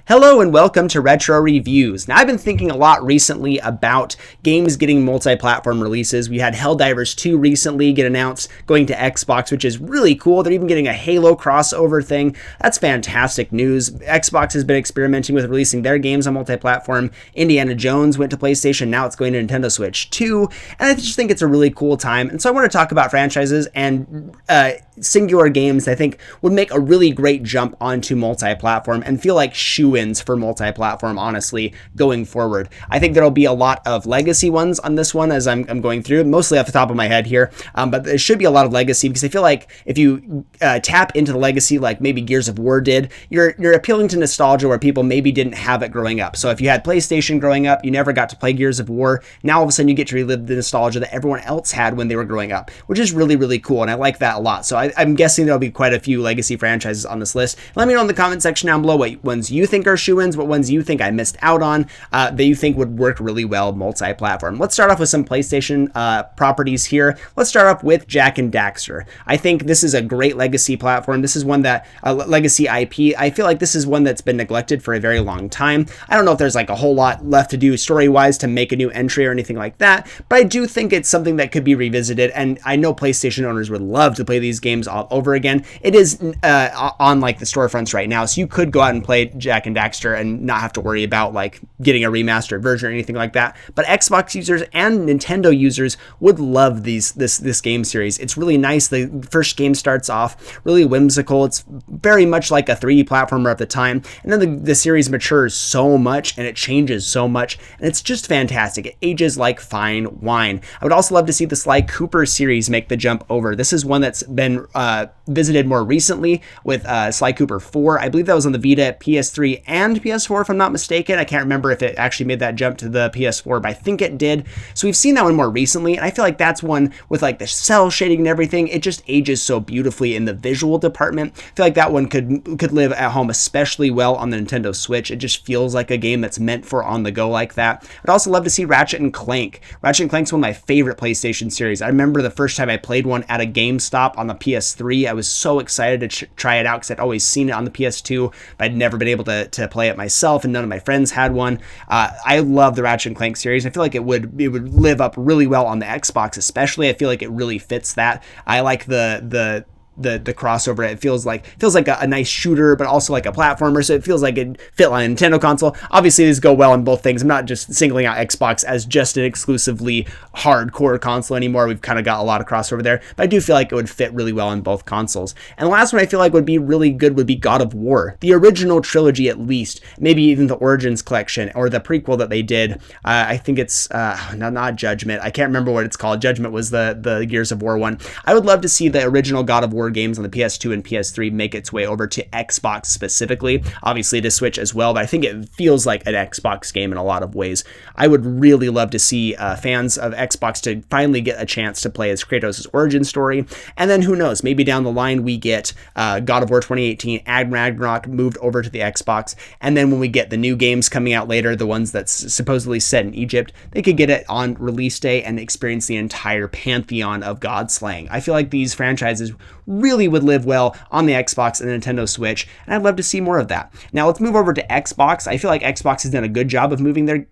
Hello and welcome to Retro Reviews. Now, I've been thinking a lot recently about games getting multi-platform releases. We had Helldivers 2 recently get announced going to Xbox, which is really cool. They're even getting a Halo crossover thing. That's fantastic news. Xbox has been experimenting with releasing their games on multi-platform. Indiana Jones went to PlayStation. Now it's going to Nintendo Switch 2. And I just think it's a really cool time. And so I want to talk about franchises and singular games I think would make a really great jump onto multi-platform and feel like shoe-ins for multi-platform, honestly, going forward. I think there'll be a lot of legacy ones on this one as I'm going through, mostly off the top of my head here, but there should be a lot of legacy because I feel like if you tap into the legacy like maybe Gears of War did, you're appealing to nostalgia where people maybe didn't have it growing up. So if you had PlayStation growing up, you never got to play Gears of War, now all of a sudden you get to relive the nostalgia that everyone else had when they were growing up, which is really, really cool, and I like that a lot. So I'm guessing there'll be quite a few legacy franchises on this list. Let me know in the comment section down below what ones you think are shoo-ins, what ones you think I missed out on that you think would work really well multi-platform. Let's start off with some PlayStation properties here. Let's start off with Jak and Daxter. I think this is a great legacy platform. This is one that, legacy IP, I feel like this is one that's been neglected for a very long time. I don't know if there's like a whole lot left to do story-wise to make a new entry or anything like that, but I do think it's something that could be revisited, and I know PlayStation owners would love to play these games all over again. It is on like the storefronts right now, so you could go out and play Jak and Daxter and not have to worry about like getting a remastered version or anything like that. But Xbox users and Nintendo users would love this game series. It's really nice. The first game starts off really whimsical. It's very much like a 3D platformer of the time, and then the series matures so much and it changes so much, and it's just fantastic. It ages like fine wine. I would also love to see the Sly Cooper series make the jump over. This is one that's been visited more recently with Sly Cooper 4. I believe that was on the Vita, PS3, and PS4, if I'm not mistaken. I can't remember if it actually made that jump to the PS4, but I think it did. So we've seen that one more recently, and I feel like that's one with like the cell shading and everything. It just ages so beautifully in the visual department. I feel like that one could live at home especially well on the Nintendo Switch. It just feels like a game that's meant for on the go like that. I'd also love to see Ratchet and Clank. Ratchet and Clank's one of my favorite PlayStation series. I remember the first time I played one at a GameStop on the PS3. I was so excited to try it out because I'd always seen it on the PS2, but I'd never been able to play it myself, and none of my friends had one. I love the Ratchet and Clank series. I feel like it would live up really well on the Xbox, especially. I feel like it really fits that. I like the crossover. It feels like a nice shooter, but also like a platformer, so it feels like it fit on a Nintendo console. Obviously these go well on both things. I'm not just singling out Xbox as just an exclusively hardcore console anymore. We've kind of got a lot of crossover there, but I do feel like it would fit really well on both consoles. And the last one I feel like would be really good would be God of War, the original trilogy at least, maybe even the Origins collection or the prequel that they did. I think it's not Judgment. I can't remember what it's called. Judgment was the Gears of War one. I would love to see the original God of War games on the PS2 and PS3 make its way over to Xbox specifically, obviously to Switch as well, but I think it feels like an Xbox game in a lot of ways. I would really love to see fans of Xbox to finally get a chance to play as Kratos' origin story, and then who knows, maybe down the line we get God of War 2018 and Ragnarok moved over to the Xbox, and then when we get the new games coming out later, the ones that's supposedly set in Egypt, they could get it on release day and experience the entire pantheon of god slaying. I feel like these franchises really would live well on the Xbox and the Nintendo Switch, and I'd love to see more of that. Now let's move over to Xbox. I feel like Xbox has done a good job of moving their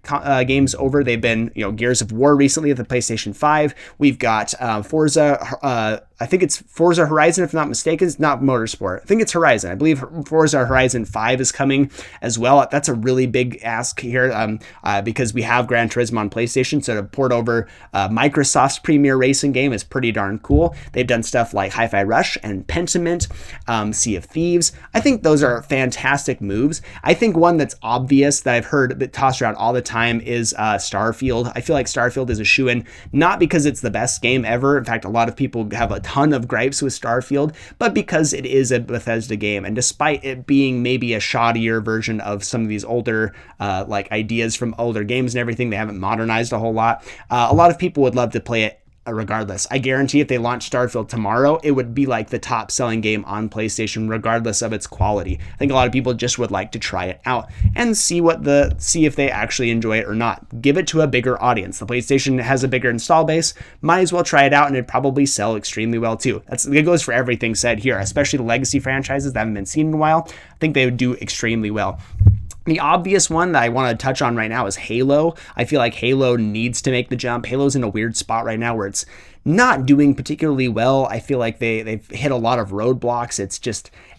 games over. They've been, Gears of War recently at the PlayStation 5. We've got Forza, I think it's Forza Horizon, if I'm not mistaken. It's not Motorsport. I think it's Horizon. I believe Forza Horizon 5 is coming as well. That's a really big ask here because we have Gran Turismo on PlayStation, so to port over Microsoft's premier racing game is pretty darn cool. They've done stuff like Hi-Fi Rush and Pentiment, Sea of Thieves. I think those are fantastic moves. I think one that's obvious that I've heard tossed around all the time is Starfield. I feel like Starfield is a shoo-in, not because it's the best game ever. In fact, a lot of people have a ton of gripes with Starfield, but because it is a Bethesda game, and despite it being maybe a shoddier version of some of these older like ideas from older games and everything, they haven't modernized a whole lot. A lot of people would love to play it regardless. I guarantee if they launched Starfield tomorrow, it would be like the top selling game on PlayStation regardless of its quality. I think a lot of people just would like to try it out and see if they actually enjoy it or not. Give it to a bigger audience. The PlayStation has a bigger install base, might as well try it out, and it'd probably sell extremely well too. It goes for everything said here, especially the legacy franchises that haven't been seen in a while. I think they would do extremely well. The obvious one that I want to touch on right now is Halo. I feel like Halo needs to make the jump. Halo's in a weird spot right now where it's not doing particularly well. I feel like they've hit a lot of roadblocks.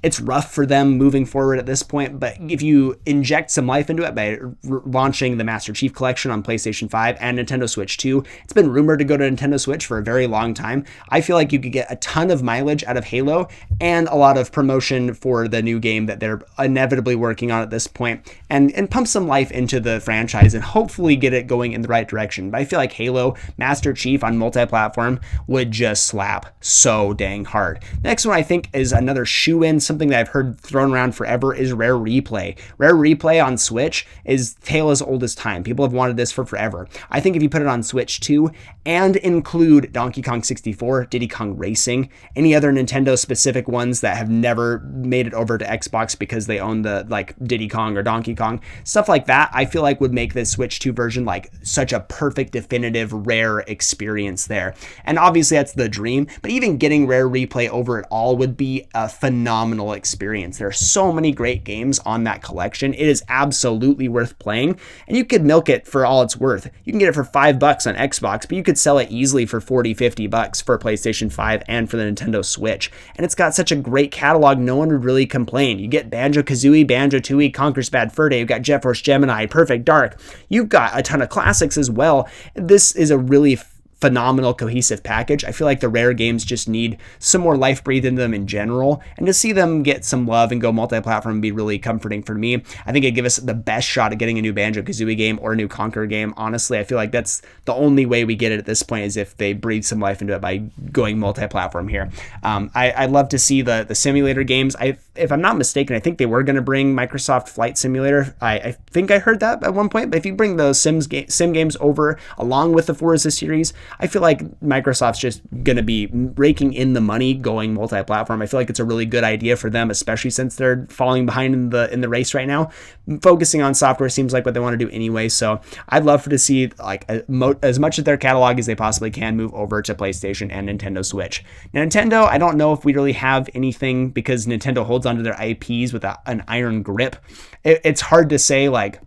It's rough for them moving forward at this point. But if you inject some life into it by launching the Master Chief Collection on PlayStation 5 and Nintendo Switch 2, it's been rumored to go to Nintendo Switch for a very long time. I feel like you could get a ton of mileage out of Halo and a lot of promotion for the new game that they're inevitably working on at this point, and pump some life into the franchise and hopefully get it going in the right direction. But I feel like Halo Master Chief on multi-platform would just slap so dang hard. Next one I think is another shoe-in, something that I've heard thrown around forever, is Rare Replay. Rare Replay on Switch is Halo's oldest time. People have wanted this for forever. I think if you put it on Switch 2 and include Donkey Kong 64, Diddy Kong Racing, any other Nintendo specific ones that have never made it over to Xbox because they own the like Diddy Kong or Donkey Kong, stuff like that, I feel like would make this Switch 2 version like such a perfect, definitive Rare experience there. And obviously that's the dream, but even getting Rare Replay over it all would be a phenomenal experience. There are so many great games on that collection. It is absolutely worth playing, and you could milk it for all it's worth. You can get it for $5 on Xbox, but you could sell it easily for $40-50 for PlayStation 5 and for the Nintendo Switch. And it's got such a great catalog, no one would really complain. You get Banjo-Kazooie, Banjo-Tooie, Conker's Bad Fur Day, you've got Jet Force Gemini, Perfect Dark. You've got a ton of classics as well. This is a really phenomenal cohesive package. I feel like the Rare games just need some more life breathed into them in general, and to see them get some love and go multi-platform would be really comforting for me. I think it'd give us the best shot at getting a new Banjo-Kazooie game or a new Conker game. Honestly, I feel like that's the only way we get it at this point, is if they breathe some life into it by going multi-platform here. I'd love to see the simulator games. If I'm not mistaken, I think they were going to bring Microsoft Flight Simulator. I think I heard that at one point, but if you bring those sim games over along with the Forza series, I feel like Microsoft's just going to be raking in the money going multi-platform. I feel like it's a really good idea for them, especially since they're falling behind in the race right now. Focusing on software seems like what they want to do anyway, so I'd love to see like as much of their catalog as they possibly can move over to PlayStation and Nintendo Switch. Now, Nintendo, I don't know if we really have anything because Nintendo holds onto their IPs with an iron grip. It's hard to say like,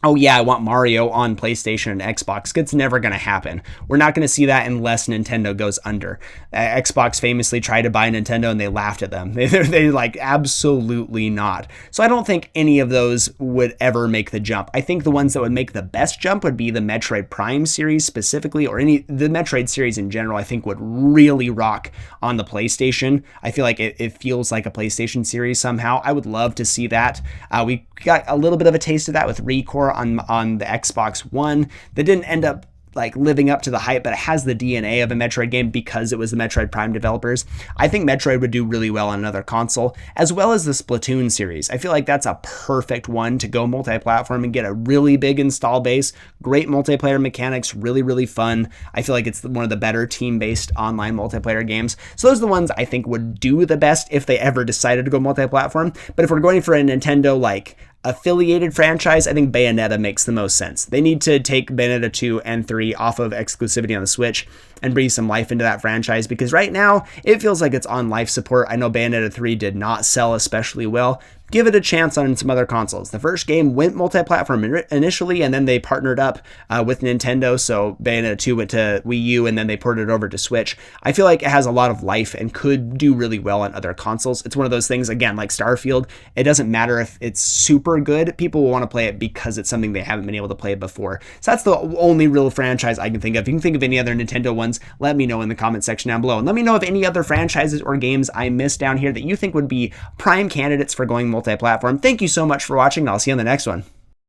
oh yeah, I want Mario on PlayStation and Xbox. It's never going to happen. We're not going to see that unless Nintendo goes under. Xbox famously tried to buy Nintendo and they laughed at them. They like, absolutely not. So I don't think any of those would ever make the jump. I think the ones that would make the best jump would be the Metroid Prime series specifically, or the Metroid series in general. I think would really rock on the PlayStation. I feel like it feels like a PlayStation series somehow. I would love to see that. We got a little bit of a taste of that with Recore on the Xbox One. That didn't end up like living up to the hype, but it has the DNA of a Metroid game because it was the Metroid Prime developers. I think Metroid would do really well on another console, as well as the Splatoon series. I feel like that's a perfect one to go multi-platform and get a really big install base, great multiplayer mechanics, really, really fun. I feel like it's one of the better team-based online multiplayer games. So those are the ones I think would do the best if they ever decided to go multi-platform. But if we're going for a Nintendo like affiliated franchise, I think Bayonetta makes the most sense. They need to take Bayonetta 2 and 3 off of exclusivity on the Switch and breathe some life into that franchise, because right now it feels like it's on life support. I know Bayonetta 3 did not sell especially well. Give it a chance on some other consoles. The first game went multi-platform initially, and then they partnered up with Nintendo, so Bayonetta 2 went to Wii U, and then they ported it over to Switch. I feel like it has a lot of life and could do really well on other consoles. It's one of those things, again, like Starfield, it doesn't matter if it's super good, people will want to play it because it's something they haven't been able to play before. So that's the only real franchise I can think of. If you can think of any other Nintendo ones, let me know in the comment section down below. And let me know if any other franchises or games I missed down here that you think would be prime candidates for going multi-platform. Thank you so much for watching, and I'll see you on the next one.